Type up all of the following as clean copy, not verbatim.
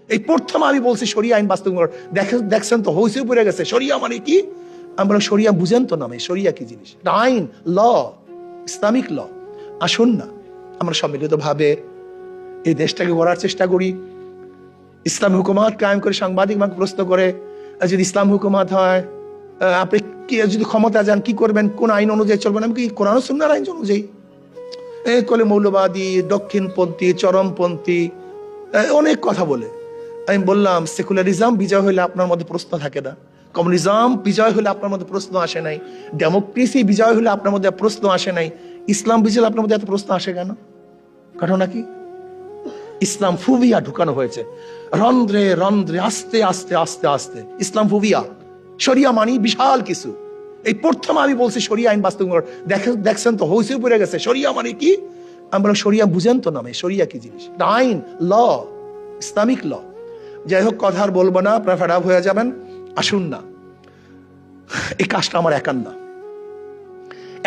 এই প্রথম আমি বলছি শরিয়া আইন বাস্তবায়ন। দেখছেন তো হইসে পড়ে গেছে শরিয়া মানে কি। আমি বললাম শরিয়া বুঝেন তো না, শরিয়া কি জিনিস, আইন, ল, ইসলামিক ল। আসুন না আমরা সম্মিলিত ভাবে এই দেশটাকে গড়ার চেষ্টা করি। ইসলাম হুকুমাত কায়েম করে সাংবাদিক আমাকে প্রশ্ন করে যদি ইসলাম হুকুমাত হয় আপনি কি যদি ক্ষমতা যান কি করবেন, কোন আইন অনুযায়ী চলবেন? আমি কি কোরআন সুন্নাহর আইন অনুযায়ী? কলে মৌলবাদী, দক্ষিণপন্থী, চরমপন্থী অনেক কথা বলে। আমি বললাম সেকুলারিজম বিজয় হলে আপনার মধ্যে প্রশ্ন থাকে না, কমিউনিজম বিজয় হলে আপনার মধ্যে প্রশ্ন আসে নাই, ডেমোক্রেসি বিজয় হলে আপনার মধ্যে প্রশ্ন আসে নাই, ইসলাম বিজয় আপনার মধ্যে এত প্রশ্ন আসে কেন? ঘটনা কি? ইসলাম ফুবিয়া ঢুকানো হয়েছে রন্ধ্রে রন্ধ্রে, আস্তে আস্তে আস্তে আস্তে। ইসলাম ফুবিয়া, শরিয়া মানি বিশাল কিছু। এই প্রথম আমি বলছি শরিয়া আইন বাস্তবায়ন। দেখছেন তো হইসে পড়ে গেছে শরিয়া মানে কি। আমি বললাম শরিয়া বুঝেন তো না, শরিয়া কি জিনিস, আইন, ল, ইসলামিক ল। যাই হোক কথা আর বলবো না, আপনারা ফেড আপ হয়ে যাবেন। আসুন না, এই কাজটা আমার একার না,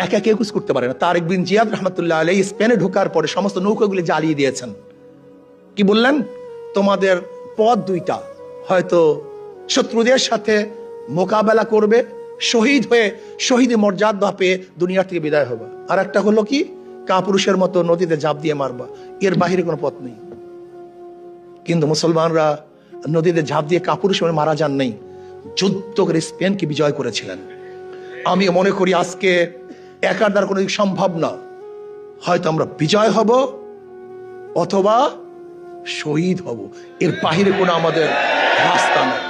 একা কেউ কিছু করতে পারে না। তারেক বিন জিয়াদ রহমতুল্লাহ আলাইহি স্পেনে ঢোকার পরে সমস্ত নৌকাগুলি জ্বালিয়ে দিয়েছেন। কি বললেন? তোমাদের পথ দুইটা, হয়তো শত্রুদের সাথে মোকাবেলা করবে, শহীদ হয়ে শহীদ মর্যাদা পেয়ে দুনিয়া থেকে বিদায় হবে, আর একটা হলো কি কাপুরুষের মতো নদীতে ঝাঁপ দিয়ে মারবা। এর বাহিরে কোনো পথ নেই। কিন্তু মুসলমানরা নদীতে ঝাঁপ দিয়ে কাপুরুষ মারা যান নাই, যুদ্ধ করে স্পেনকে বিজয় করেছিলেন। আমি মনে করি আজকে একার দ্বারা কোনো সম্ভব না, হয়তো আমরা বিজয় হব অথবা শহীদ হব, এর বাহিরে কোনো আমাদের রাস্তা নেই।